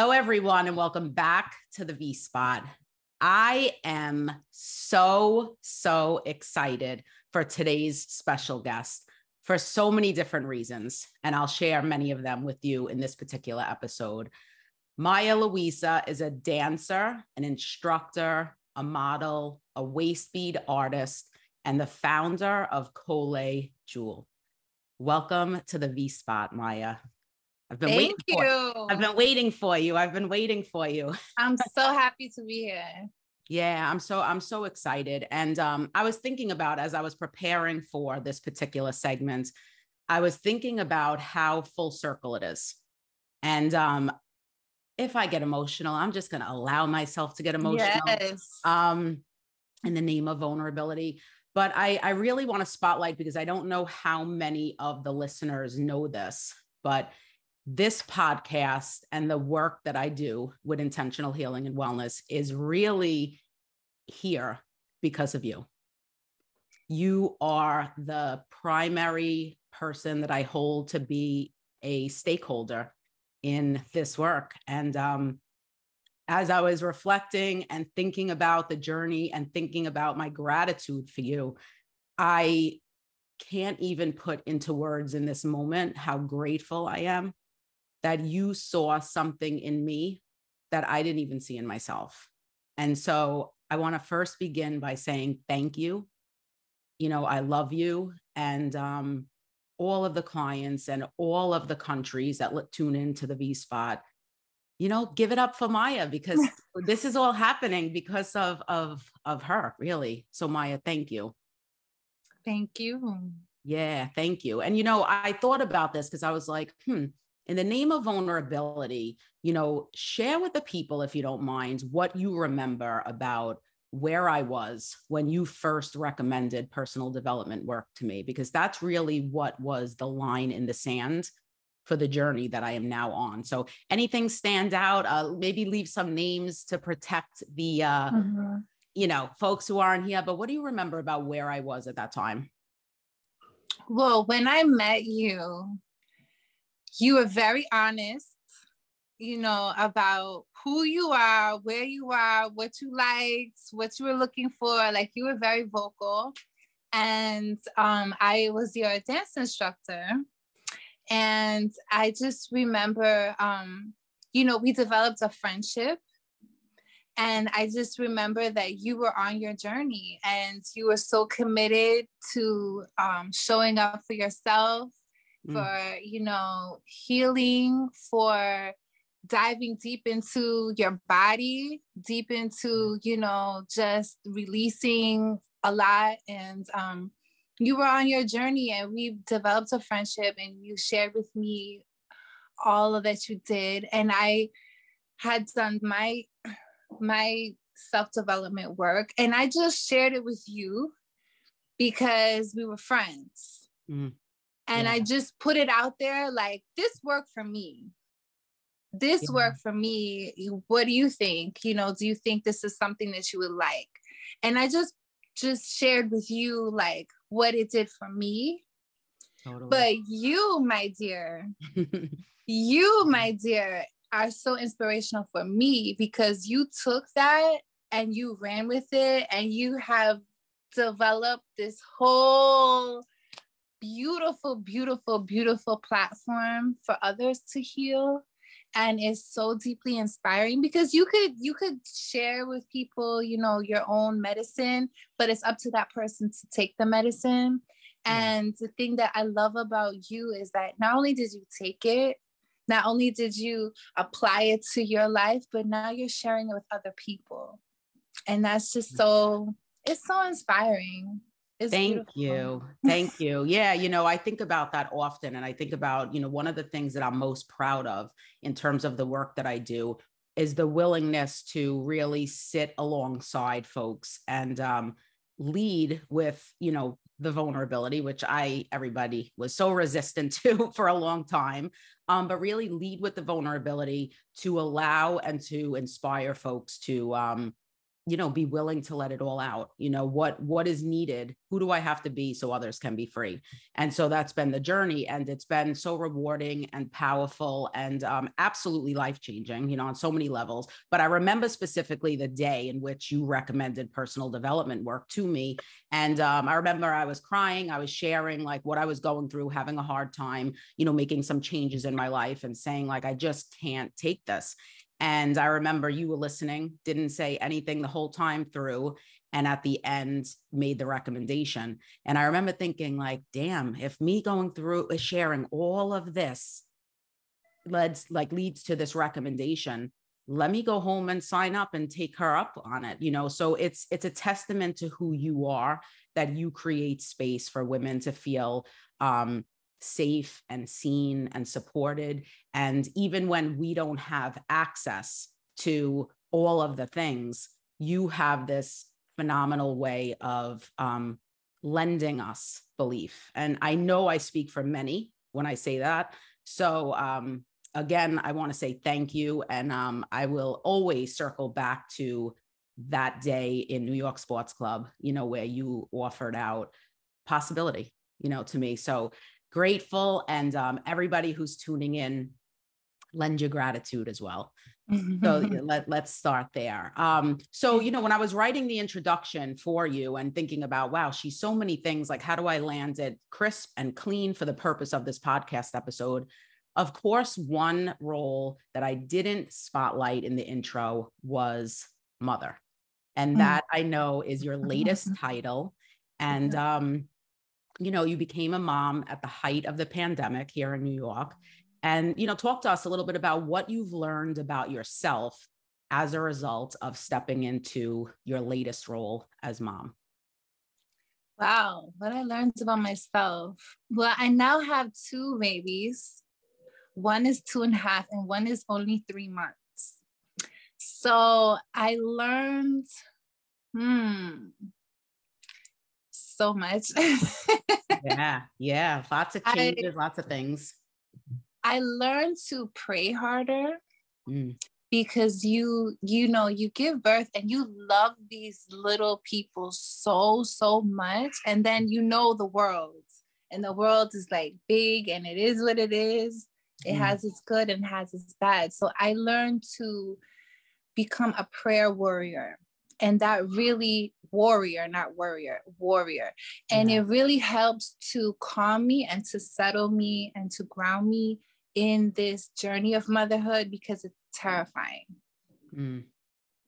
Hello, everyone, and welcome back to the V Spot. I am so excited for today's special guest for so many different reasons, and I'll share many of them with you in this particular episode. Maya Luisa is a dancer, an instructor, a model, a waist bead artist, and the founder of Colé Jewel. Welcome to the V Spot, Maya. I've been waiting for you. I'm so happy to be here. Yeah, I'm so excited. And I was thinking about, as I was preparing for this particular segment, I was thinking about how full circle it is. And if I get emotional, I'm just going to allow myself to get emotional. Yes. In the name of vulnerability. But I really want to spotlight, because I don't know how many of the listeners know this, but this podcast and the work that I do with intentional healing and wellness is really here because of you. You are the primary person that I hold to be a stakeholder in this work. And as I was reflecting and thinking about the journey and thinking about my gratitude for you, I can't even put into words in this moment how grateful I am that you saw something in me that I didn't even see in myself. And so I want to first begin by saying thank you. You know, I love you, and all of the clients and all of the countries that tune into the V Spot, you know, give it up for Maya, because this is all happening because of her, really. So Maya, thank you. Thank you. Yeah, thank you. And, you know, I thought about this because I was like, in the name of vulnerability, you know, share with the people, if you don't mind, what you remember about where I was when you first recommended personal development work to me, because that's really what was the line in the sand for the journey that I am now on. So anything stand out, maybe leave some names to protect the, you know, folks who aren't here, but what do you remember about where I was at that time? Well, when I met you, you were very honest, you know, about who you are, where you are, what you liked, what you were looking for. Like, you were very vocal. And I was your dance instructor. And I just remember, you know, we developed a friendship. And I just remember that you were on your journey and you were so committed to showing up for yourself, for, you know, healing, for diving deep into your body, deep into, you know, just releasing a lot. And you were on your journey, and we developed a friendship, and you shared with me all of that you did. And I had done my self-development work, and I just shared it with you because we were friends. And I just put it out there, like, this worked for me. This worked for me. What do you think? You know, do you think this is something that you would like? And I just shared with you, like, what it did for me. Totally. But you, my dear, are so inspirational for me, because you took that and you ran with it, and you have developed this whole beautiful platform for others to heal. And it's so deeply inspiring, because you could share with people, you know, your own medicine, but it's up to that person to take the medicine. And the thing that I love about you is that not only did you take it, not only did you apply it to your life, but now you're sharing it with other people. And that's just it's so inspiring. Thank you. Yeah. You know, I think about that often. And I think about, you know, one of the things that I'm most proud of in terms of the work that I do is the willingness to really sit alongside folks and lead with, you know, the vulnerability, which everybody was so resistant to for a long time, but really lead with the vulnerability to allow and to inspire folks to be willing to let it all out. What is needed? Who do I have to be so others can be free? And so that's been the journey. And it's been so rewarding and powerful and absolutely life-changing, on so many levels. But I remember specifically the day in which you recommended personal development work to me. And I remember I was crying, I was sharing like what I was going through, having a hard time, making some changes in my life and saying like, I just can't take this. And I remember you were listening, didn't say anything the whole time through. And at the end made the recommendation. And I remember thinking like, damn, if me going through sharing all of this leads to this recommendation, let me go home and sign up and take her up on it. So it's a testament to who you are, that you create space for women to feel safe and seen and supported. And even when we don't have access to all of the things, you have this phenomenal way of lending us belief. And I know I speak for many when I say that. So again, I want to say thank you. And I will always circle back to that day in New York Sports Club, where you offered out possibility, to me. So grateful. And everybody who's tuning in, lend your gratitude as well. So let's start there. So, when I was writing the introduction for you and thinking about, wow, she's so many things, like how do I land it crisp and clean for the purpose of this podcast episode? Of course, one role that I didn't spotlight in the intro was mother. And that I know is your latest title. And, you became a mom at the height of the pandemic here in New York. And, talk to us a little bit about what you've learned about yourself as a result of stepping into your latest role as mom. Wow, what I learned about myself. Well, I now have 2 babies. One is 2.5 and one is only 3 months. So I learned so much. Yeah. Lots of changes, lots of things. I learned to pray harder because you give birth and you love these little people so much. And then the world, and the world is like big and it is what it is. It has its good and has its bad. So I learned to become a prayer warrior. And that really warrior. And it really helps to calm me and to settle me and to ground me in this journey of motherhood, because it's terrifying.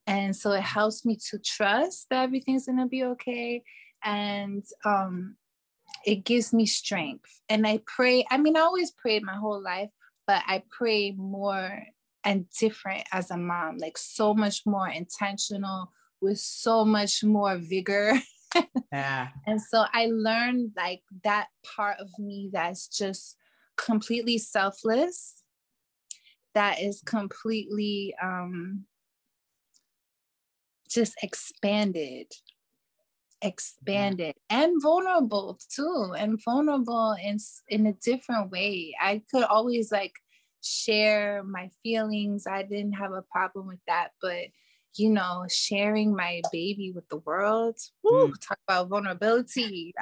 And so it helps me to trust that everything's going to be okay. And it gives me strength. And I pray. I always prayed my whole life, but I pray more and different as a mom, like so much more intentional, with so much more vigor. And so I learned like that part of me that's just completely selfless, that is completely just expanded and vulnerable too, and vulnerable in a different way. I could always like share my feelings. I didn't have a problem with that, but sharing my baby with the world, talk about vulnerability.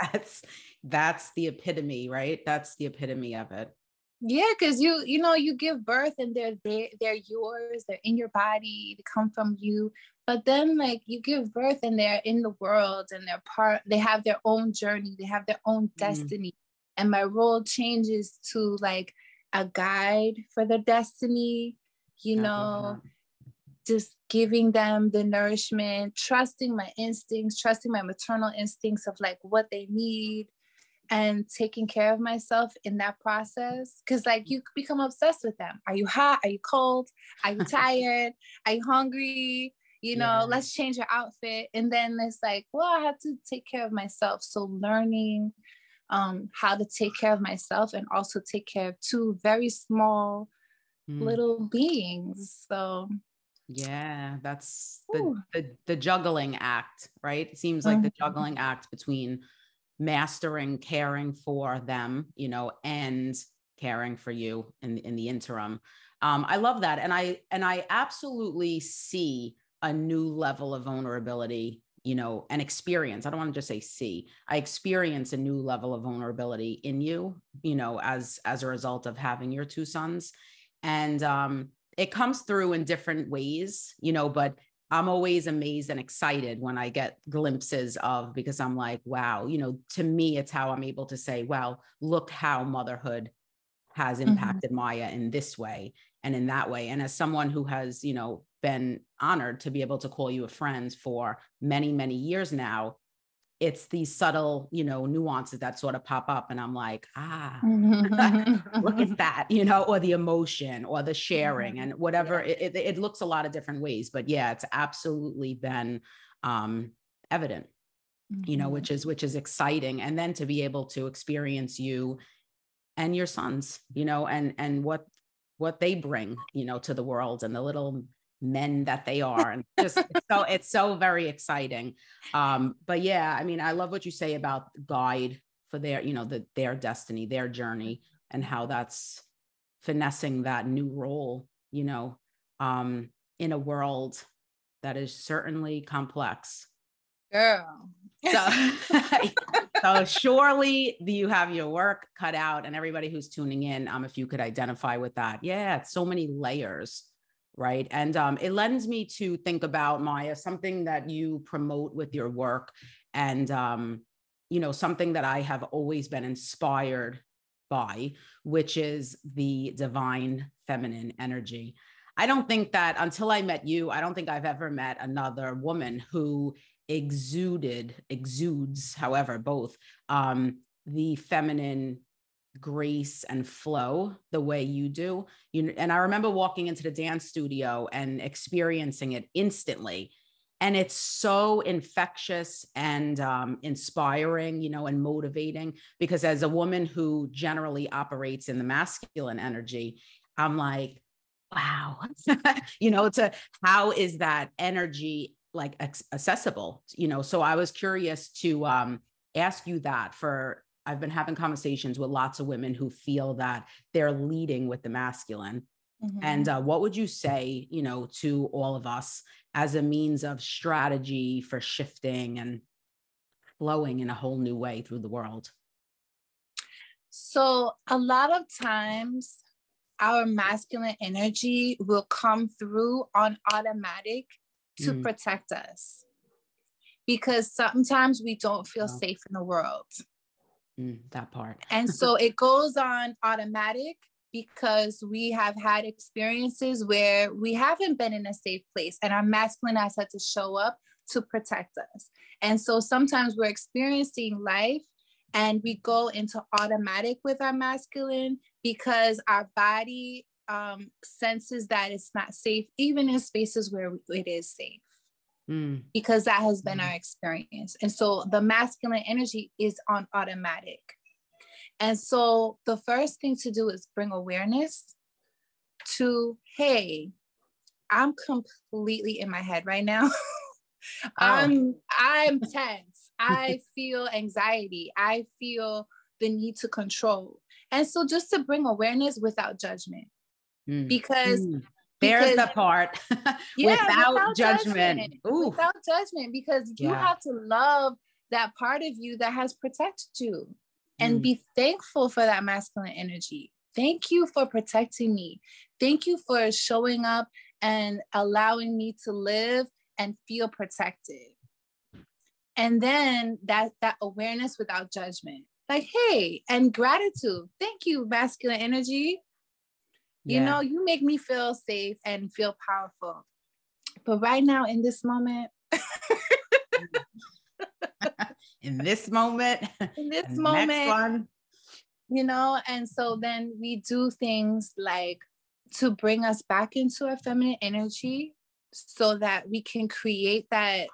That's the epitome, right? That's the epitome of it. Yeah, because you give birth and they're yours, they're in your body, they come from you. But then like you give birth and they're in the world and they have their own journey, they have their own destiny. And my role changes to like a guide for their destiny, just giving them the nourishment, trusting my instincts, trusting my maternal instincts of like what they need, and taking care of myself in that process. Because like you become obsessed with them. Are you hot? Are you cold? Are you tired? Are you hungry? Let's change your outfit. And then it's like, well, I have to take care of myself. So learning how to take care of myself and also take care of 2 very small little beings. So yeah, that's the juggling act, right? It seems like the juggling act between mastering caring for them, and caring for you in the interim. I love that. And I absolutely see a new level of vulnerability, you know, and experience. I don't want to just say see. I experience a new level of vulnerability in you, you know, as a result of having your two sons. And it comes through in different ways, you know, but I'm always amazed and excited when I get glimpses of, because I'm like, wow, you know, to me, it's how I'm able to say, well, look how motherhood has impacted Maya in this way and in that way. And as someone who has, you know, been honored to be able to call you a friend for many, many years now, it's these subtle, you know, nuances that sort of pop up. And I'm like, look at that, you know, or the emotion or the sharing and whatever. It looks a lot of different ways, but yeah, it's absolutely been evident, you know, which is exciting. And then to be able to experience you and your sons, you know, and what they bring, you know, to the world and the little men that they are, and just it's so very exciting. But yeah, I mean, I love what you say about guide for their, you know, their destiny, their journey, and how that's finessing that new role, you know, in a world that is certainly complex. Girl. So surely you have your work cut out, and everybody who's tuning in, if you could identify with that. Yeah, it's so many layers. Right. And it lends me to think about, Maya, something that you promote with your work, and, you know, something that I have always been inspired by, which is the divine feminine energy. I don't think that until I met you, I don't think I've ever met another woman who exudes, however, both the feminine grace and flow the way you do. And I remember walking into the dance studio and experiencing it instantly. And it's so infectious and inspiring, you know, and motivating, because as a woman who generally operates in the masculine energy, I'm like, wow, you know, how is that energy like accessible, you know? So I was curious to ask you that. I've been having conversations with lots of women who feel that they're leading with the masculine. And what would you say, you know, to all of us as a means of strategy for shifting and flowing in a whole new way through the world? So a lot of times our masculine energy will come through on automatic to protect us, because sometimes we don't feel safe in the world. That part. And so it goes on automatic because we have had experiences where we haven't been in a safe place, and our masculine has had to show up to protect us. And so sometimes we're experiencing life and we go into automatic with our masculine because our body senses that it's not safe, even in spaces where it is safe. Because that has been our experience. And so the masculine energy is on automatic. And so the first thing to do is bring awareness to, hey, I'm completely in my head right now. I'm tense. I feel anxiety. I feel the need to control. And so just to bring awareness without judgment, because there's the part. Without judgment. Without judgment, because you have to love that part of you that has protected you and be thankful for that masculine energy. Thank you for protecting me. Thank you for showing up and allowing me to live and feel protected. And then that awareness without judgment, like, hey, and gratitude. Thank you, masculine energy. You know, you make me feel safe and feel powerful. But right now, in this moment, next one, you know, and so then we do things like to bring us back into our feminine energy so that we can create that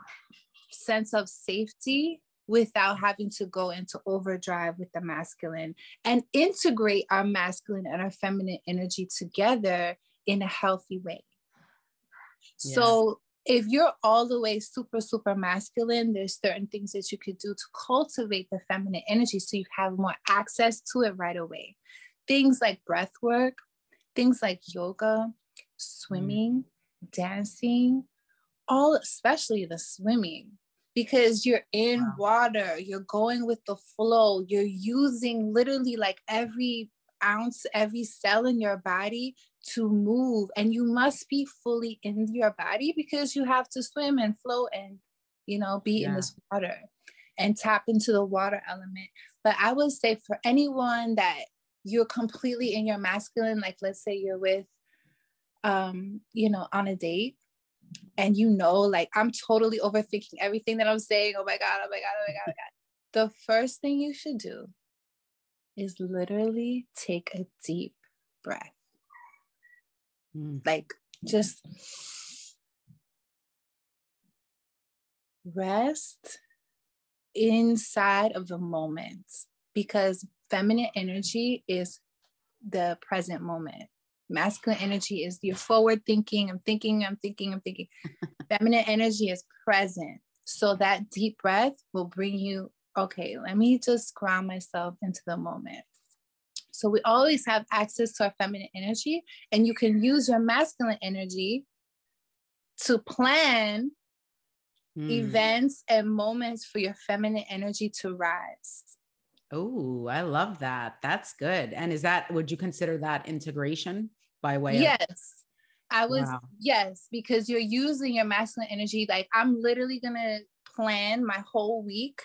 sense of safety without having to go into overdrive with the masculine, and integrate our masculine and our feminine energy together in a healthy way. Yes. So if you're all the way super, super masculine, there's certain things that you could do to cultivate the feminine energy so you have more access to it right away. Things like breath work, things like yoga, swimming, dancing, especially the swimming, because you're in water, you're going with the flow, you're using literally like every ounce, every cell in your body to move, and you must be fully in your body because you have to swim and float and, you know, be in this water and tap into the water element. But I would say for anyone that you're completely in your masculine, like let's say you're with, you know, on a date, and you know, like I'm totally overthinking everything that I'm saying. Oh my God, oh my God, oh my God, oh my God. The first thing you should do is literally take a deep breath. Like just rest inside of the moment, because feminine energy is the present moment. Masculine energy is your forward thinking. I'm thinking. Feminine energy is present. So that deep breath will bring you, okay, let me just ground myself into the moment. So we always have access to our feminine energy, and you can use your masculine energy to plan events and moments for your feminine energy to rise. Oh, I love that. That's good. And would you consider that integration by way of? Yes, I was. Wow. Yes, because you're using your masculine energy. Like I'm literally going to plan my whole week,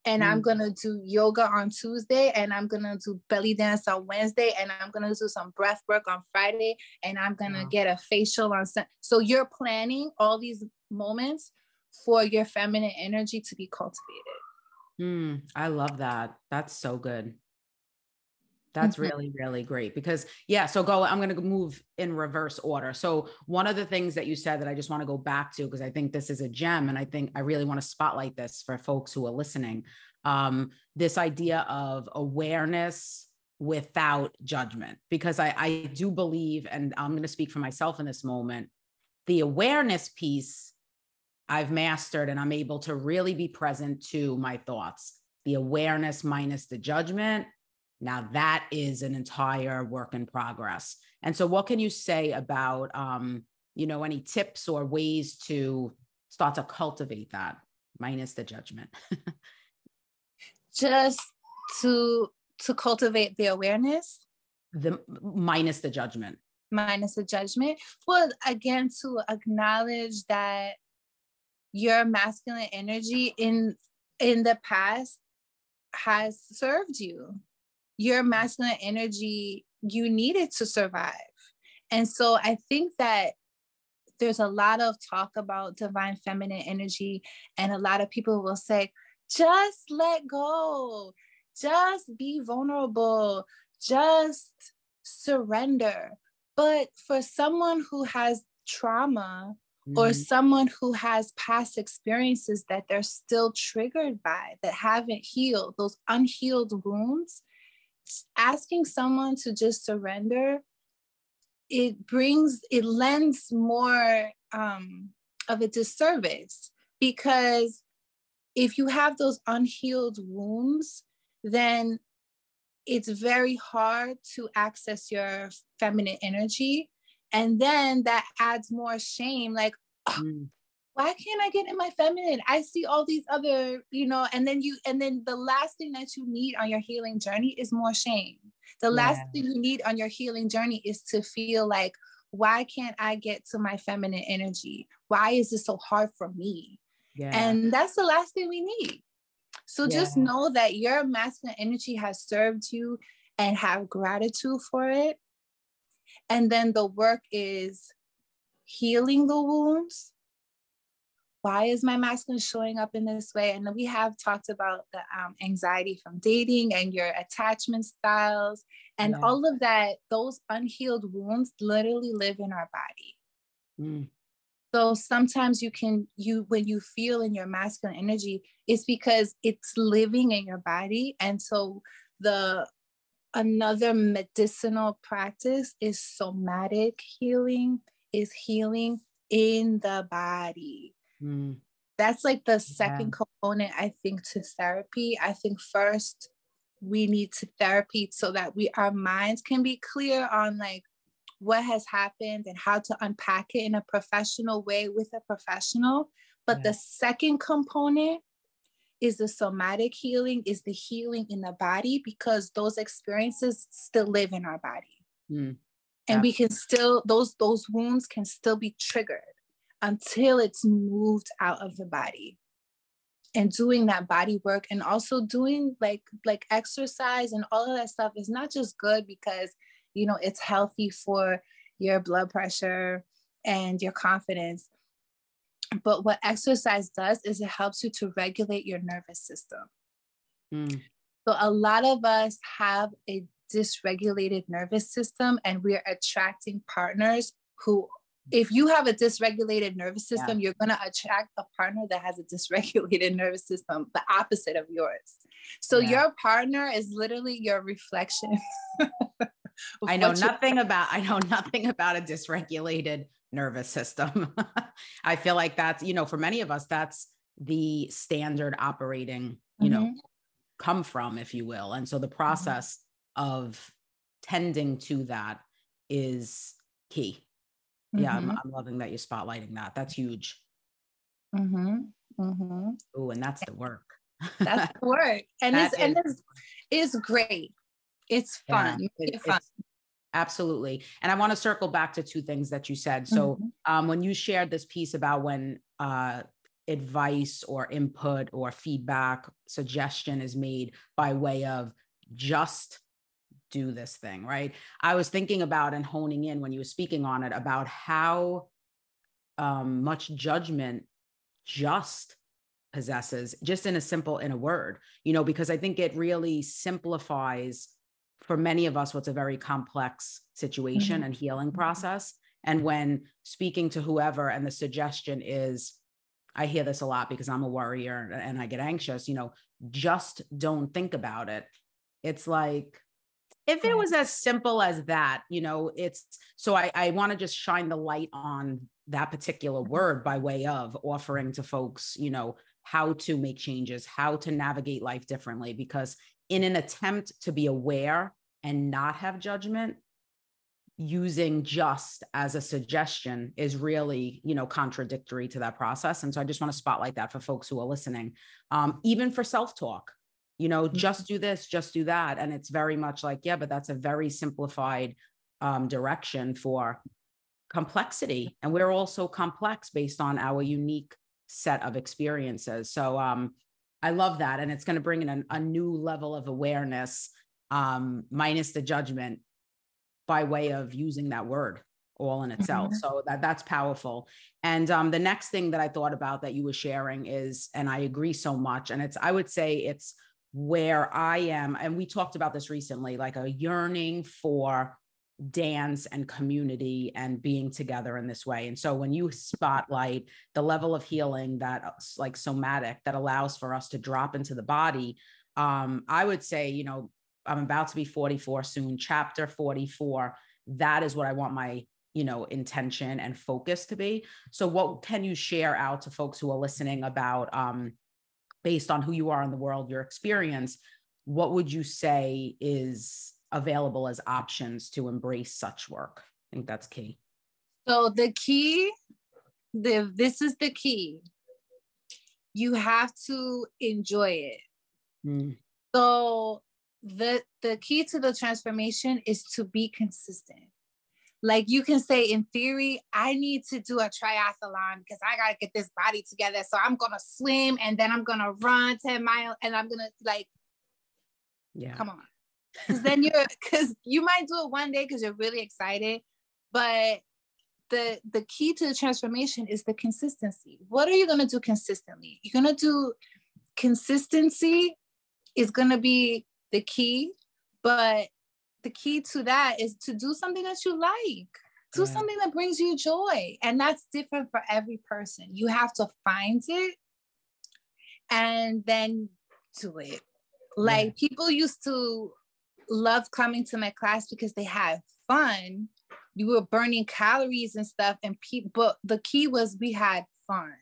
and I'm going to do yoga on Tuesday, and I'm going to do belly dance on Wednesday, and I'm going to do some breath work on Friday, and I'm going to get a facial on Sunday. So you're planning all these moments for your feminine energy to be cultivated. I love that. That's so good. That's really, really great because so I'm going to move in reverse order. So one of the things that you said that I just want to go back to, because I think this is a gem, and I think I really want to spotlight this for folks who are listening. This idea of awareness without judgment, because I do believe, and I'm going to speak for myself in this moment, the awareness piece I've mastered, and I'm able to really be present to my thoughts. The awareness minus the judgment. Now that is an entire work in progress. And so what can you say about, any tips or ways to start to cultivate that minus the judgment? Just to cultivate the awareness? Minus the judgment. Minus the judgment. Well, again, to acknowledge that your masculine energy in the past has served you. Your masculine energy, you needed to survive. And so I think that there's a lot of talk about divine feminine energy, and a lot of people will say, just let go, just be vulnerable, just surrender. But for someone who has trauma or someone who has past experiences that they're still triggered by, that haven't healed, those unhealed wounds, asking someone to just surrender, it lends more of a disservice, because if you have those unhealed wounds, then it's very hard to access your feminine energy. And then that adds more shame, like, why can't I get in my feminine? I see all these other, and then the last thing that you need on your healing journey is more shame. The last thing you need on your healing journey is to feel like, why can't I get to my feminine energy? Why is this so hard for me? Yeah. And that's the last thing we need. So just know that your masculine energy has served you, and have gratitude for it. And then the work is healing the wounds. Why is my masculine showing up in this way? And we have talked about the anxiety from dating and your attachment styles and all of that. Those unhealed wounds literally live in our body. So sometimes when you feel in your masculine energy, it's because it's living in your body. And so another medicinal practice is somatic healing, is healing in the body. That's like the second component, I think, to therapy. I think first we need to therapy so that our minds can be clear on like, what has happened and how to unpack it in a professional way with a professional. But the second component is the somatic healing, is the healing in the body, because those experiences still live in our body. And we can still, those wounds can still be triggered until it's moved out of the body. And doing that body work, and also doing like exercise and all of that stuff, is not just good because, you know, it's healthy for your blood pressure and your confidence. But what exercise does is it helps you to regulate your nervous system. So a lot of us have a dysregulated nervous system, and we're attracting partners who, if you have a dysregulated nervous system, you're going to attract a partner that has a dysregulated nervous system, the opposite of yours. So your partner is literally your reflection. I know nothing about a dysregulated nervous system. I feel like that's, you know, for many of us, that's the standard operating, you know, come from, if you will. And so the process of tending to that is key. Yeah, I'm loving that you're spotlighting that. That's huge. Oh, and that's the work. That's the work. And it's great. It's fun. It's fun. Absolutely. And I want to circle back to two things that you said. So when you shared this piece about when advice or input or feedback, suggestion is made by way of just do this thing, right? I was thinking about and honing in when you were speaking on it about how much judgment just possesses, just in a word, you know, because I think it really simplifies for many of us what's a very complex situation and healing process. And when speaking to whoever, and the suggestion is, I hear this a lot because I'm a worrier and I get anxious, you know, just don't think about it. It's like, if it was as simple as that, you know, it's, so I want to just shine the light on that particular word by way of offering to folks, you know, how to make changes, how to navigate life differently, because in an attempt to be aware and not have judgment, using just as a suggestion is really, you know, contradictory to that process. And so I just want to spotlight that for folks who are listening, even for self-talk, you know, just do this, just do that. And it's very much like, yeah, but that's a very simplified direction for complexity. And we're all so complex based on our unique set of experiences. So I love that. And it's going to bring in a new level of awareness, minus the judgment, by way of using that word all in itself. So that's powerful. And the next thing that I thought about that you were sharing is, and I agree so much, and it's, I would say it's where I am, and we talked about this recently, like a yearning for dance and community and being together in this way. And so when you spotlight the level of healing that, like somatic, that allows for us to drop into the body, I would say, you know, I'm about to be 44 soon, chapter 44. That is what I want my, you know, intention and focus to be. So what can you share out to folks who are listening about, based on who you are in the world, your experience, what would you say is available as options to embrace such work? I think that's key. So the key, this is the key. You have to enjoy it. So the key to the transformation is to be consistent. Like you can say in theory, I need to do a triathlon because I got to get this body together. So I'm going to swim and then I'm going to run 10 miles and I'm going to like, come on. Because you might do it one day because you're really excited, but the key to the transformation is the consistency. What are you going to do consistently? You're going to do consistency is going to be the key, but the key to that is to do something that you like, do something that brings you joy. And that's different for every person. You have to find it and then do it. Like people used to love coming to my class because they had fun. You were burning calories and stuff, and but the key was we had fun.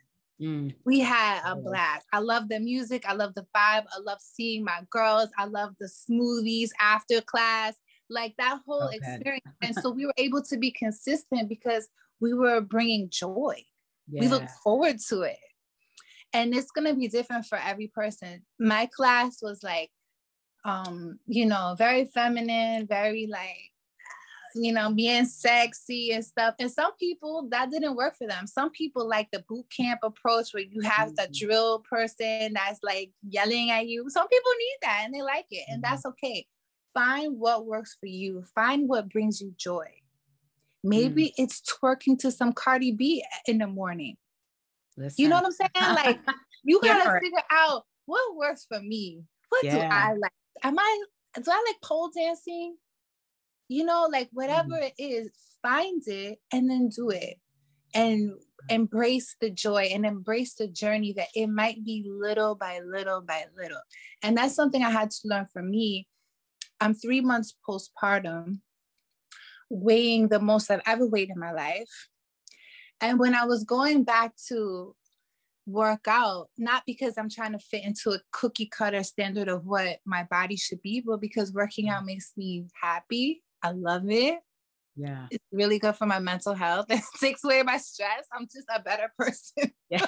We had a blast. I love the music. I love the vibe. I love seeing my girls. I love the smoothies after class. like that whole Okay. experience. And so we were able to be consistent because we were bringing joy. We look forward to it. And it's going to be different for every person. My class was like, you know, very feminine, very like, you know, being sexy and stuff. And some people that didn't work for them. Some people like the boot camp approach where you have the drill person that's like yelling at you. Some people need that and they like it, and that's okay. Find what works for you. Find what brings you joy. Maybe it's twerking to some Cardi B in the morning. Listen. You know what I'm saying? Like, you gotta figure out what works for me. What do I like? Do I like pole dancing? You know, like whatever it is, find it and then do it. And embrace the joy and embrace the journey that it might be little by little by little. And that's something I had to learn for me. I'm 3 months postpartum, weighing the most I've ever weighed in my life. And when I was going back to work out, not because I'm trying to fit into a cookie cutter standard of what my body should be, but because working out makes me happy. I love it. Yeah. It's really good for my mental health. It takes away my stress. I'm just a better person. Yeah.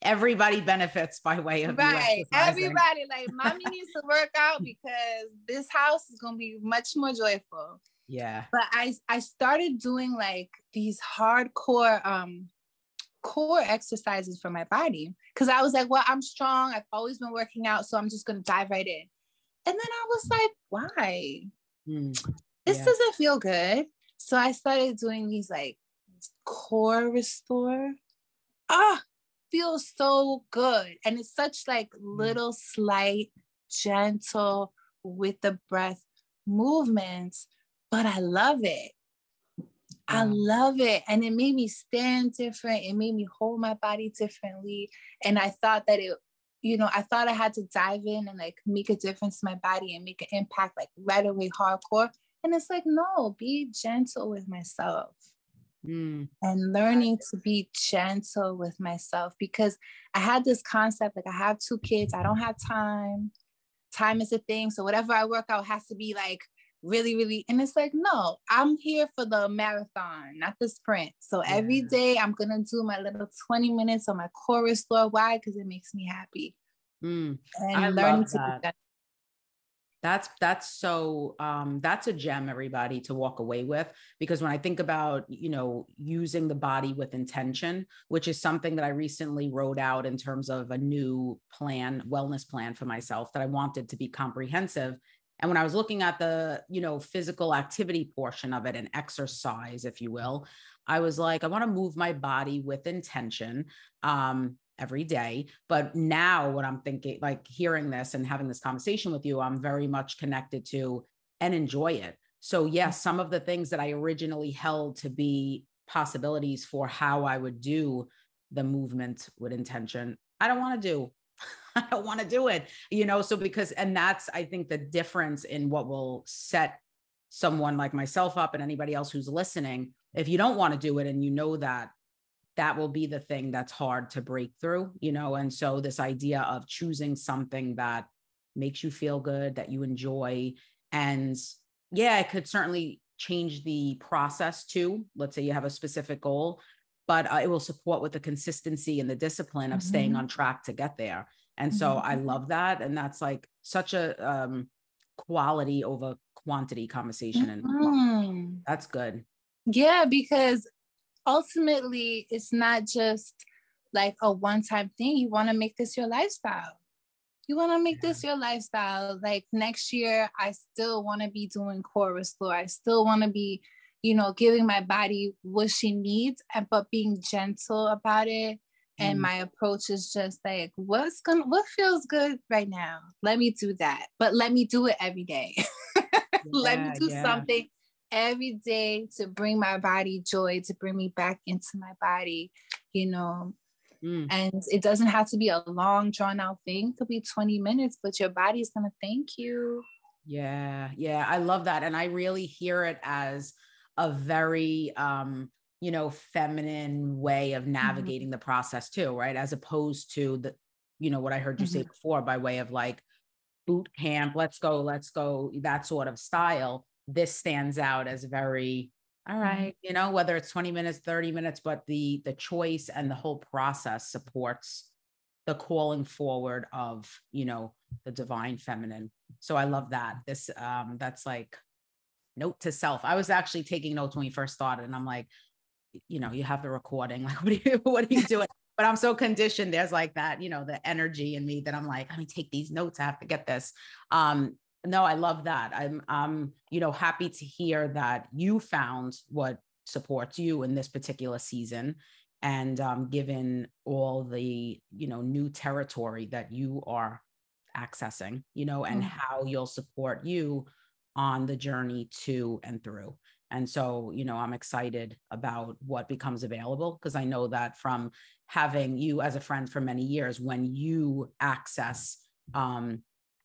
Everybody benefits by way of right. Everybody, like, mommy needs to work out because this house is going to be much more joyful. Yeah. But I started doing like these hardcore core exercises for my body because I was like, well, I'm strong. I've always been working out, so I'm just going to dive right in. And then I was like, why? This doesn't feel good. So I started doing these like core restore. Feels so good. And it's such like little slight, gentle with the breath movements, but I love it. I love it. And it made me stand different. It made me hold my body differently. And I thought that I thought I had to dive in and like make a difference in my body and make an impact like right away hardcore. And it's like, no, be gentle with myself. And learning to be gentle with myself, because I had this concept, like I have 2 kids. I don't have time. Time is a thing. So whatever I work out has to be like really, really. And it's like, no, I'm here for the marathon, not the sprint. So every day I'm going to do my little 20 minutes on my core restore. Why? Because it makes me happy. And I love that. That's so, that's a gem, everybody, to walk away with, because when I think about, using the body with intention, which is something that I recently wrote out in terms of a new plan, wellness plan for myself that I wanted to be comprehensive. And when I was looking at the, physical activity portion of it and exercise, if you will, I was like, I want to move my body with intention. Every day. But now what I'm thinking, like hearing this and having this conversation with you, I'm very much connected to and enjoy it. So yes, some of the things that I originally held to be possibilities for how I would do the movement with intention, I don't want to do. I don't want to do it, so and that's, I think, the difference in what will set someone like myself up and anybody else who's listening. If you don't want to do it and that will be the thing that's hard to break through, and so this idea of choosing something that makes you feel good, that you enjoy, and it could certainly change the process too. Let's say you have a specific goal, but it will support with the consistency and the discipline of staying on track to get there. And so I love that. And that's like such a quality over quantity conversation. And that's good. Yeah, because ultimately, it's not just like a one-time thing. You want to make this your lifestyle. Like next year, I still want to be doing core restore. I still want to be, giving my body what she needs, but being gentle about it. And my approach is just like, what feels good right now? Let me do that. But let me do it every day. Let me do something every day to bring my body joy, to bring me back into my body, and it doesn't have to be a long drawn out thing. It could be 20 minutes, but your body's going to thank you. Yeah. I love that. And I really hear it as a very, feminine way of navigating the process too, right? As opposed to the, what I heard you say before by way of like boot camp, let's go, that sort of style. this stands out as very, all right, you know, whether it's 20 minutes, 30 minutes, but the choice and the whole process supports the calling forward of, you know, the divine feminine. So I love that. This, that's like note to self. I was actually taking notes when we first started, and I'm like, you know, you have the recording, like, what are you doing? But I'm so conditioned. There's like that, you know, the energy in me that I'm like, let me take these notes. I have to get this. No, I love that. I'm, you know, happy to hear that you found what supports you in this particular season. And given all the, you know, new territory that you are accessing, you know, and how you'll support you on the journey to and through. And so, you know, I'm excited about what becomes available, because I know that from having you as a friend for many years, when you access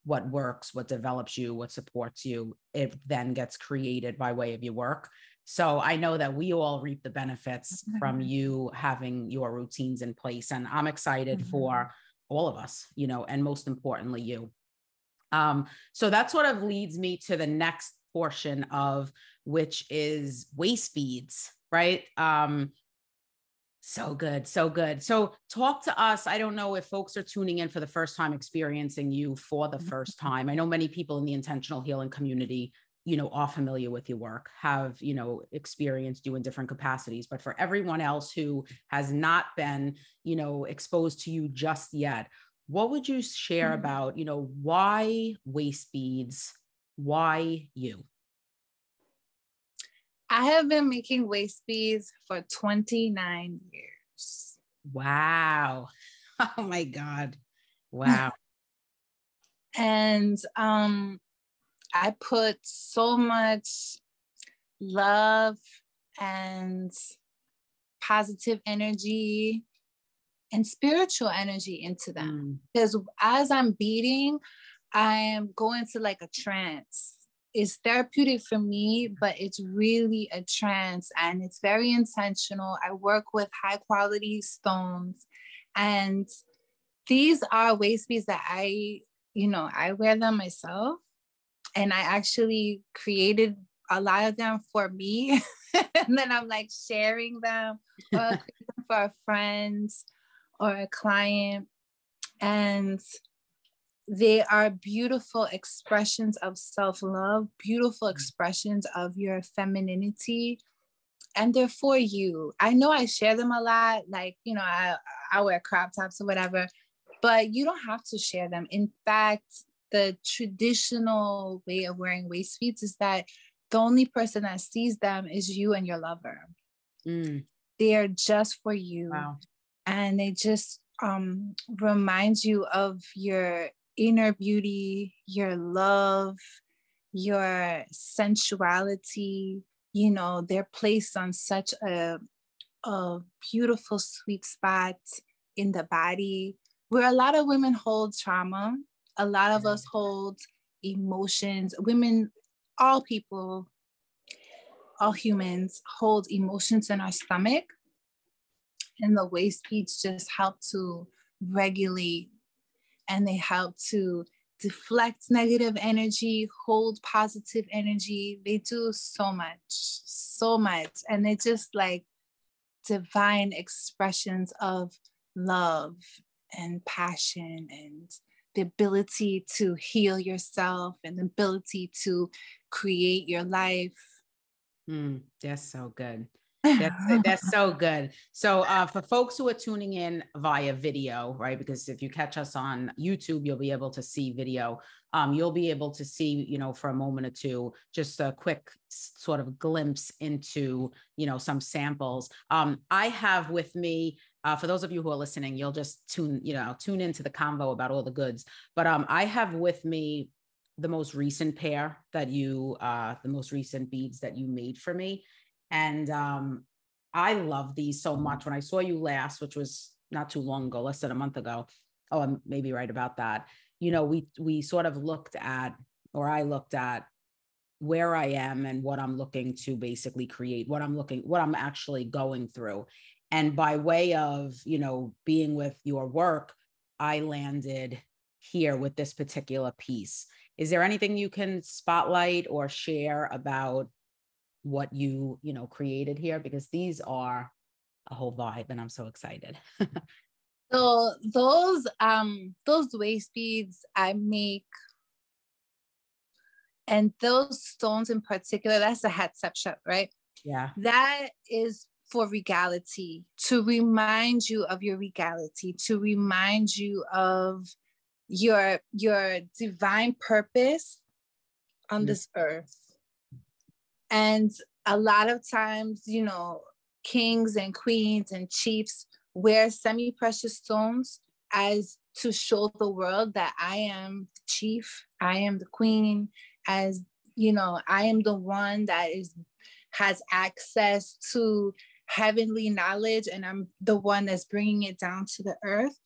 what works, what develops you, what supports you, it then gets created by way of your work. So I know that we all reap the benefits from you having your routines in place. And I'm excited for all of us, you know, and most importantly, you. So that sort of leads me to the next portion of, which is waist beads, right? So good. So good. So talk to us. I don't know if folks are tuning in for the first time, experiencing you for the first time. I know many people in the intentional healing community, you know, are familiar with your work, have, you know, experienced you in different capacities, but for everyone else who has not been, you know, exposed to you just yet, what would you share about, you know, why waist beads? Why you? I have been making waist beads for 29 years. Wow. Oh my God. Wow. And I put so much love and positive energy and spiritual energy into them. Because as I'm beading, I am going to like a trance. It's therapeutic for me, but it's really a trance, and it's very intentional. I work with high quality stones, and these are waist beads that I wear them myself, and I actually created a lot of them for me. And then I'm like sharing them for a friend or a client. And they are beautiful expressions of self-love, beautiful expressions of your femininity, and they're for you. I know I share them a lot, like, you know, I wear crop tops or whatever, but you don't have to share them. In fact, the traditional way of wearing waist beads is that the only person that sees them is you and your lover. They are just for you. Wow. And they just remind you of your inner beauty, your love, your sensuality. You know, they're placed on such a beautiful sweet spot in the body, where a lot of women hold trauma. A lot of us hold emotions. Women, all people, all humans hold emotions in our stomach. And the waist beads just help to regulate, and they help to deflect negative energy, hold positive energy. They do so much, so much. And they're just like divine expressions of love and passion, and the ability to heal yourself, and the ability to create your life. That's so good. That's so good. So for folks who are tuning in via video, right? Because if you catch us on YouTube, you'll be able to see video. You'll be able to see, you know, for a moment or two, just a quick sort of glimpse into, you know, some samples. I have with me, for those of you who are listening, you'll just tune into the convo about all the goods. But I have with me the most recent pair that the most recent beads that you made for me. And I love these so much. When I saw you last, which was not too long ago, less than a month ago. Oh, I'm maybe right about that. You know, we sort of looked at, or I looked at where I am and what I'm looking to basically create, what I'm actually going through. And by way of, you know, being with your work, I landed here with this particular piece. Is there anything you can spotlight or share about what you created here? Because these are a whole vibe and I'm so excited. So those waist beads I make, and those stones in particular, that's the Hatshepsut, right? Yeah. That is for regality, to remind you of your regality, to remind you of your divine purpose on this earth. And a lot of times, kings and queens and chiefs wear semi-precious stones as to show the world that I am the chief, I am the queen, as I am the one that has access to heavenly knowledge, and I'm the one that's bringing it down to the earth.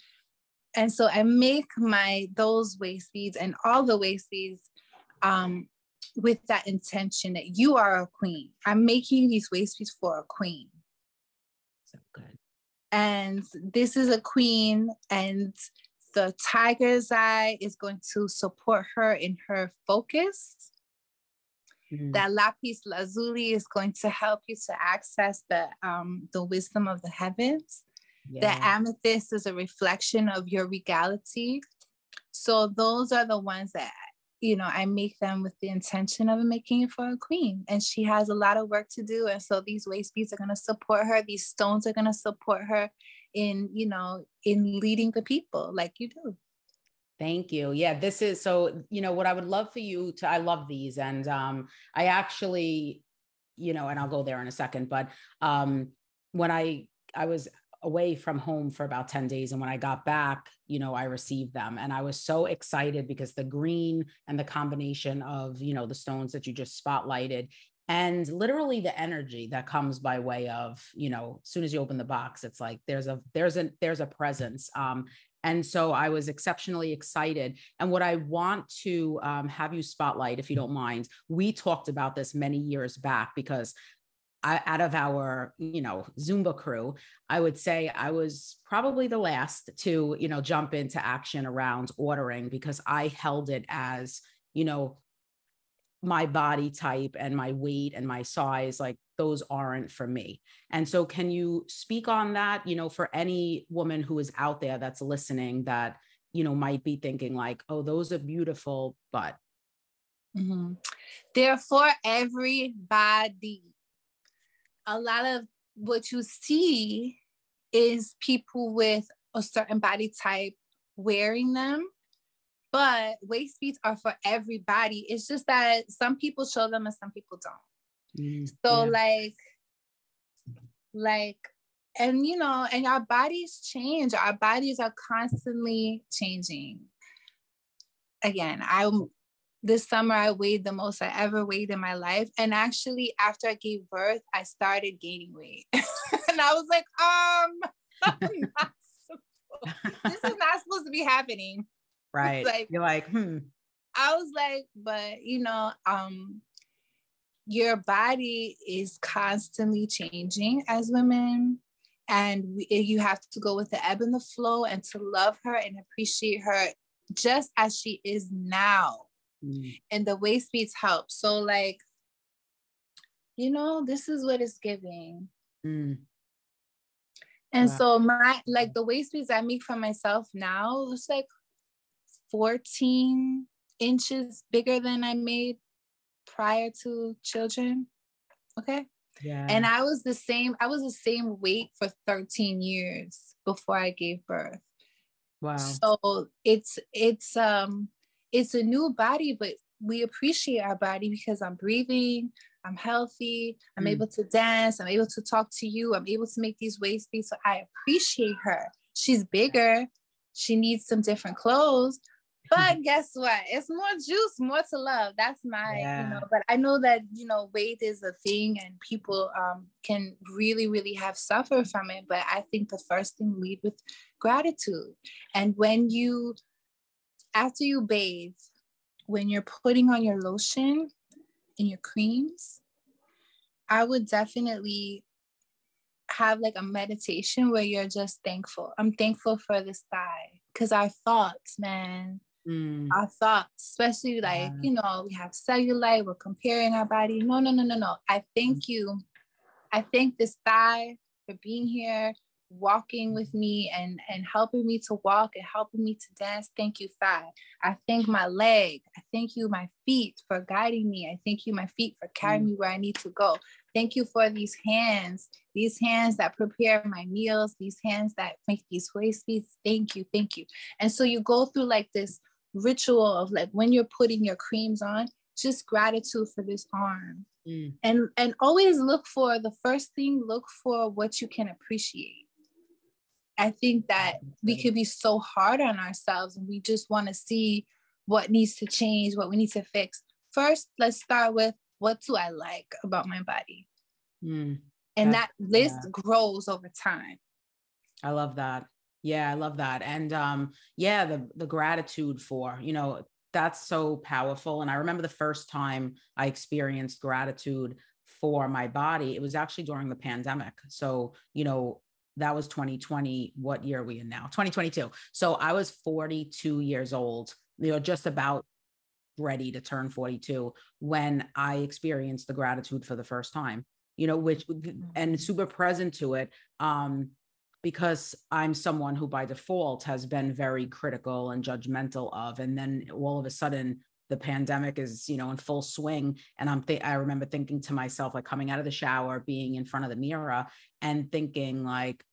And so I make those waist beads and all the waist beads with that intention that you are a queen. I'm making these waist beads for a queen. So good. And this is a queen, and the tiger's eye is going to support her in her focus. That lapis lazuli is going to help you to access the wisdom of the heavens. The amethyst is a reflection of your regality. So those are the ones that, I make them with the intention of making it for a queen. And she has a lot of work to do. And so these waist beads are going to support her. These stones are going to support her in leading the people like you do. Thank you. Yeah, this is so, what I would love for you to, I love these. And I actually, and I'll go there in a second, but when I was away from home for about 10 days. And when I got back, I received them and I was so excited because the green and the combination of, the stones that you just spotlighted and literally the energy that comes by way of, as soon as you open the box, it's like, there's a presence. And so I was exceptionally excited. And what I want to have you spotlight, if you don't mind, we talked about this many years back because out of our, Zumba crew, I would say I was probably the last to, jump into action around ordering because I held it as, my body type and my weight and my size, like those aren't for me. And so can you speak on that, for any woman who is out there that's listening that, might be thinking like, oh, those are beautiful, but. They're for everybody. A lot of what you see is people with a certain body type wearing them, but waist beads are for everybody. It's just that some people show them and some people don't. So and our bodies change. Our bodies are constantly changing. Again, this summer, I weighed the most I ever weighed in my life. And actually, after I gave birth, I started gaining weight. And I was like, this is not supposed to be happening. Right. Like, you're like, I was like, but, your body is constantly changing as women. And you have to go with the ebb and the flow and to love her and appreciate her just as she is now. And the waist beads help. So this is what it's giving. And so the waist beads I make for myself now, it's like 14 inches bigger than I made prior to children. Okay. Yeah. And I was the same weight for 13 years before I gave birth. Wow. So it's a new body, but we appreciate our body because I'm breathing, I'm healthy, I'm able to dance, I'm able to talk to you, I'm able to make these waist beads. So I appreciate her. She's bigger. She needs some different clothes. But guess what? It's more juice, more to love. That's my, but I know that, weight is a thing and people can really, really have suffered from it. But I think the first thing lead with gratitude. And after you bathe, when you're putting on your lotion and your creams, I would definitely have a meditation where you're just thankful. I'm thankful for this thigh. Because our thoughts, man, our thoughts, especially like, you know, we have cellulite, we're comparing our body. No, no, no, no, no. I thank you. I thank this thigh for being here, walking with me and helping me to walk and helping me to dance. Thank you, thigh. I thank my leg. I thank you, my feet, for guiding me. I thank you, my feet, for carrying me where I need to go. Thank you for these hands that prepare my meals, these hands that make these waist beads. Thank you, thank you. And so you go through like this ritual of like when you're putting your creams on, just gratitude for this arm. And always look for the first thing, look for what you can appreciate. I think that we could be so hard on ourselves and we just want to see what needs to change, what we need to fix. First, let's start with, what do I like about my body? And that list grows over time. I love that. Yeah, I love that. And the gratitude for, you know, that's so powerful. And I remember the first time I experienced gratitude for my body, it was actually during the pandemic. So, you know, that was 2020. What year are we in now? 2022. So I was 42 years old, you know, just about ready to turn 42 when I experienced the gratitude for the first time, you know, and super present to it. Because I'm someone who by default has been very critical and judgmental of, and then all of a sudden the pandemic is, you know, in full swing. And I remember thinking to myself, like coming out of the shower, being in front of the mirror and thinking like,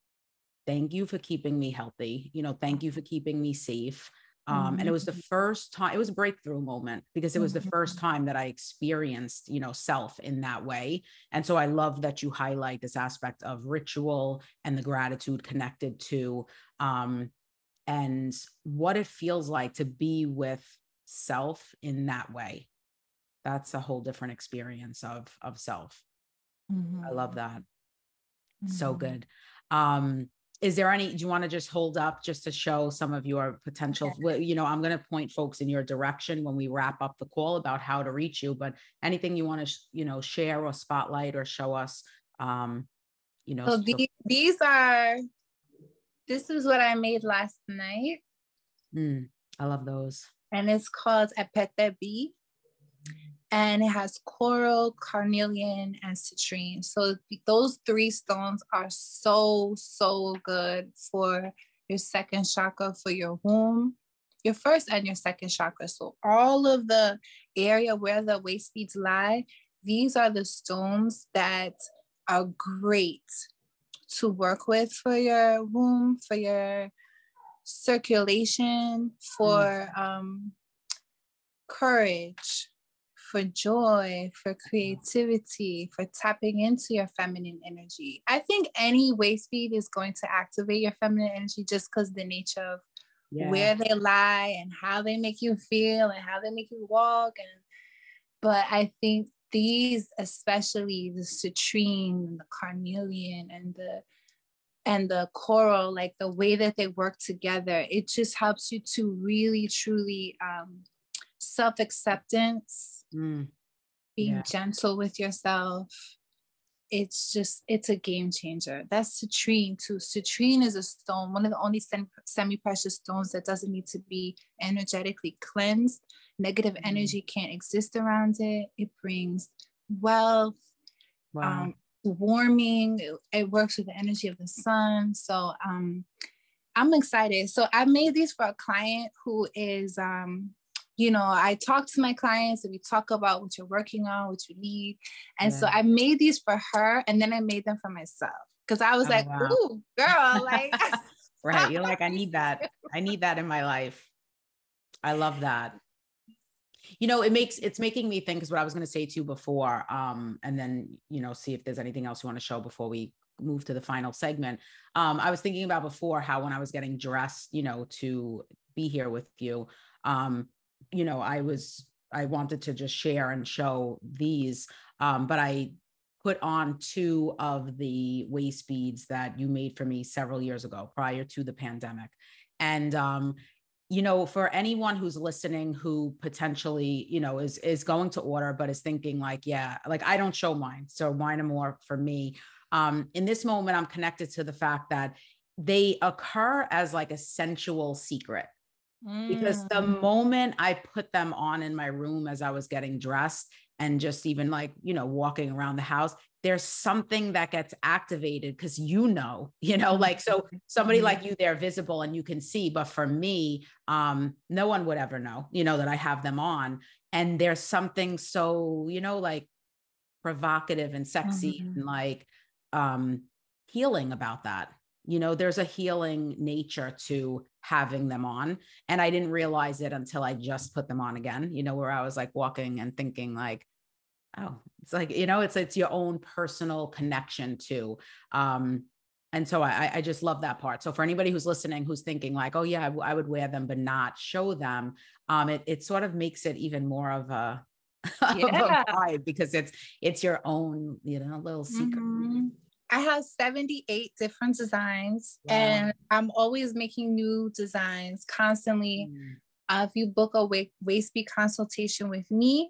thank you for keeping me healthy. You know, thank you for keeping me safe. And it was the first time, it was a breakthrough moment because it was the first time that I experienced, you know, self in that way. And so I love that you highlight this aspect of ritual and the gratitude connected to, and what it feels like to be with self in that way. That's a whole different experience of self. I love that. So good. Is there do you want to just hold up just to show some of your potential, you know, I'm going to point folks in your direction when we wrap up the call about how to reach you, but anything you want to, you know, share or spotlight or show us, you know. So this is what I made last night. I love those. And it's called Epete B. And it has coral, carnelian, and citrine. So those 3 stones are so, so good for your second chakra, for your womb, your first and your second chakra. So all of the area where the waist beads lie, these are the stones that are great to work with for your womb, for your circulation, for courage, for joy, for creativity, for tapping into your feminine energy. I think any waist bead is going to activate your feminine energy just because the nature of where they lie and how they make you feel and how they make you walk. But I think these, especially the citrine and the carnelian and the coral, like the way that they work together, it just helps you to really, truly self-acceptance, being gentle with yourself. It's a game changer. That's citrine too. Citrine is a stone, one of the only semi-precious stones that doesn't need to be energetically cleansed. Negative energy can't exist around it. It brings wealth, warming. It works with the energy of the sun. So I'm excited. So I made these for a client who is you know, I talk to my clients and we talk about what you're working on, what you need. And so I made these for her and then I made them for myself. Cause I was ooh, girl, like. Right. You're like, I need that. I need that in my life. I love that. You know, it's making me think, is what I was going to say to you before. And then, you know, see if there's anything else you want to show before we move to the final segment. I was thinking about before how when I was getting dressed, you know, to be here with you, you know, I wanted to just share and show these, but I put on 2 of the waist beads that you made for me several years ago prior to the pandemic. And, you know, for anyone who's listening, who potentially, you know, is going to order, but is thinking like, like I don't show mine. So mine are more for me. In this moment, I'm connected to the fact that they occur as like a sensual secret. Because the moment I put them on in my room as I was getting dressed and just even like, you know, walking around the house, there's something that gets activated because, you know, like, so somebody like you, they're visible and you can see, but for me, no one would ever know, that I have them on. And there's something so, like provocative and sexy and like healing about that. There's a healing nature to having them on. And I didn't realize it until I just put them on again, where I was like walking and thinking like, oh, it's like, it's your own personal connection to, and so I just love that part. So for anybody who's listening, who's thinking like, oh yeah, I would wear them, but not show them. It sort of makes it even more of a, of a vibe because it's your own, little secret. I have 78 different designs. Wow. And I'm always making new designs constantly. If you book a waist bead consultation with me,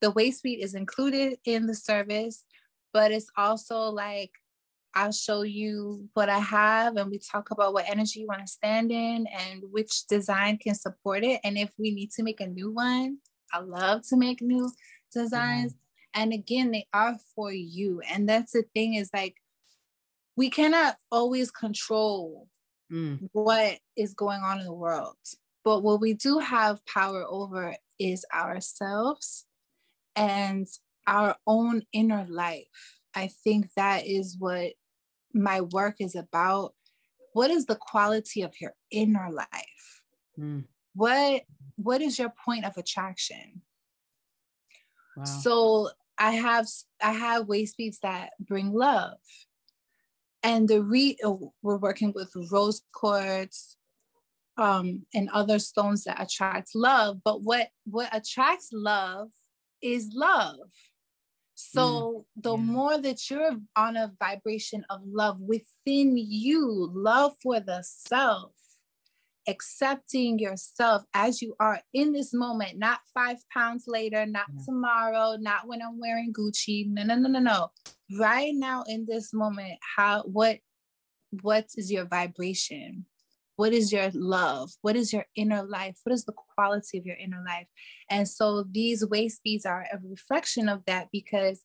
the waist bead is included in the service, but it's also like, I'll show you what I have and we talk about what energy you want to stand in and which design can support it. And if we need to make a new one, I love to make new designs. And again, they are for you. And that's the thing is like, we cannot always control what is going on in the world. But what we do have power over is ourselves and our own inner life. I think that is what my work is about. What is the quality of your inner life? What is your point of attraction? Wow. So I have waist beads that bring love. And we're working with rose quartz and other stones that attract love. But what attracts love is love. So the more that you're on a vibration of love within you, love for the self, accepting yourself as you are in this moment, not 5 pounds later, not tomorrow, not when I'm wearing Gucci. No. Right now in this moment, what is your vibration? What is your love? What is your inner life? What is the quality of your inner life? And so these waist beads are a reflection of that because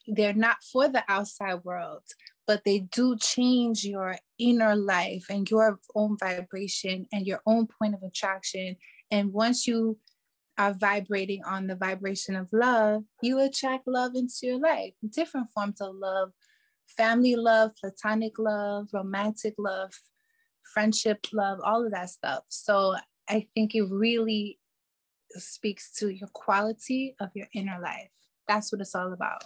they're not for the outside world, but they do change your inner life and your own vibration and your own point of attraction. And once you are vibrating on the vibration of love, you attract love into your life, different forms of love, family love, platonic love, romantic love, friendship love, all of that stuff. So I think it really speaks to your quality of your inner life. That's what it's all about.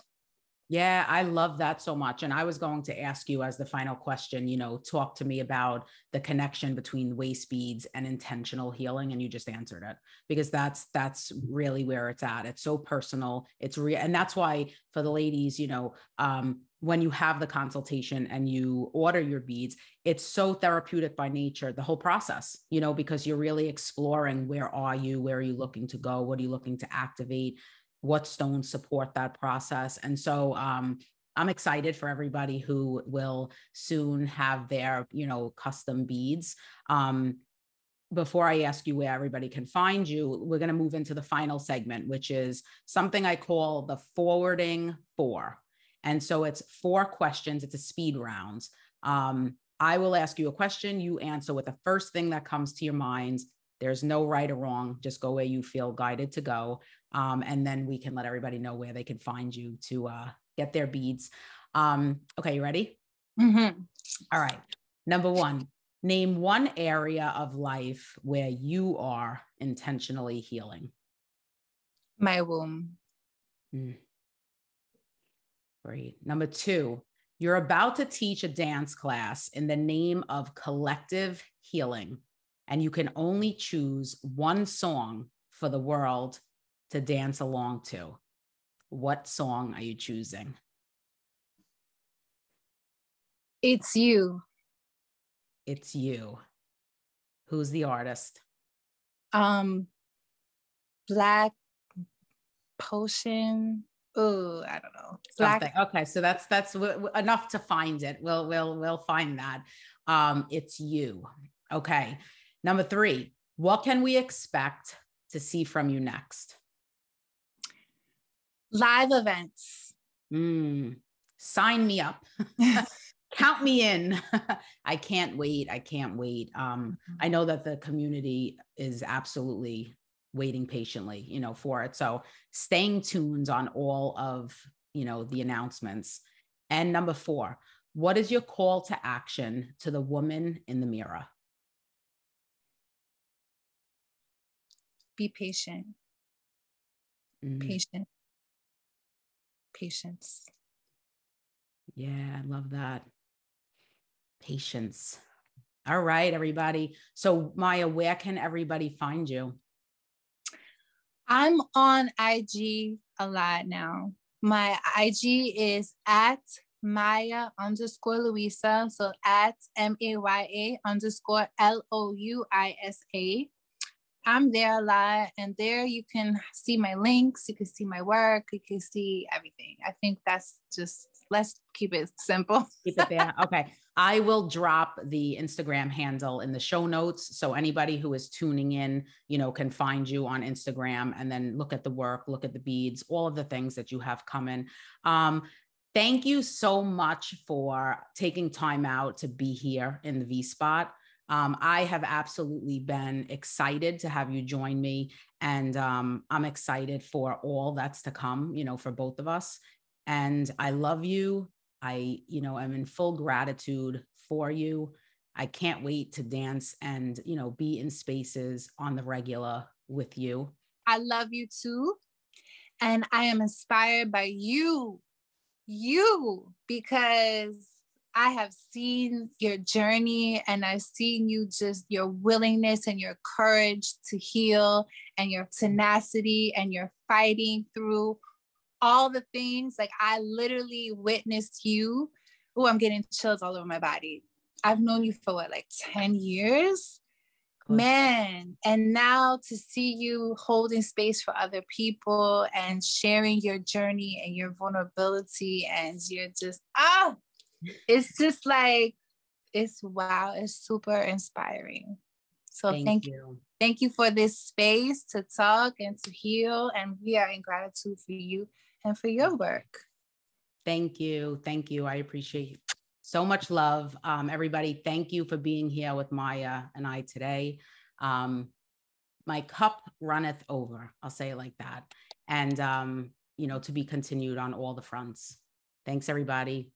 Yeah, I love that so much. And I was going to ask you as the final question, talk to me about the connection between waist beads and intentional healing. And you just answered it because that's really where it's at. It's so personal. It's real. And that's why for the ladies, when you have the consultation and you order your beads, it's so therapeutic by nature, the whole process, because you're really exploring where are you looking to go? What are you looking to activate? What stones support that process? And so I'm excited for everybody who will soon have their, custom beads. Before I ask you where everybody can find you, we're going to move into the final segment, which is something I call the forwarding 4. And so it's 4 questions. It's a speed round. I will ask you a question. You answer with the first thing that comes to your mind. There's no right or wrong. Just go where you feel guided to go. And then we can let everybody know where they can find you to get their beads. Okay, you ready? Mm-hmm. All right. Number 1, name one area of life where you are intentionally healing. My womb. Great. Number 2, you're about to teach a dance class in the name of collective healing, and you can only choose one song for the world to dance along to. What song are you choosing? It's You. It's You. Who's the artist? Black Potion. Oh, I don't know. Something. Okay, so that's enough to find it. We'll find that. It's you. Okay. Number 3, what can we expect to see from you next? Live events. Sign me up. Count me in. I can't wait. I can't wait. I know that the community is absolutely waiting patiently, you know, for it. So staying tuned on all of, you know, the announcements. And number 4, what is your call to action to the woman in the mirror? Be patient. Patient. Patience. Yeah, I love that. Patience. All right, everybody. So Maya, where can everybody find you? I'm on IG a lot now. My IG is at Maya_Louisa. So at MAYA_LOUISA. I'm there a lot, and there you can see my links, you can see my work, you can see everything. I think that's just, let's keep it simple. Keep it there. Okay. I will drop the Instagram handle in the show notes. So anybody who is tuning in, you know, can find you on Instagram and then look at the work, look at the beads, all of the things that you have coming. Thank you so much for taking time out to be here in the V-Spot. I have absolutely been excited to have you join me, and I'm excited for all that's to come, you know, for both of us. And I love you. I, you know, I'm in full gratitude for you. I can't wait to dance and, you know, be in spaces on the regular with you. I love you too. And I am inspired by you, because I have seen your journey, and I've seen you, just your willingness and your courage to heal, and your tenacity, and your fighting through all the things. Like, I literally witnessed you. Oh, I'm getting chills all over my body. I've known you for what, like 10 years? Man. And now to see you holding space for other people and sharing your journey and your vulnerability, and you're just, it's just like, it's wow, it's super inspiring. So thank you. Thank you for this space to talk and to heal. And we are in gratitude for you and for your work. Thank you. Thank you. I appreciate you. So much love. Everybody, thank you for being here with Maya and I today. My cup runneth over. I'll say it like that. And, you know, to be continued on all the fronts. Thanks, everybody.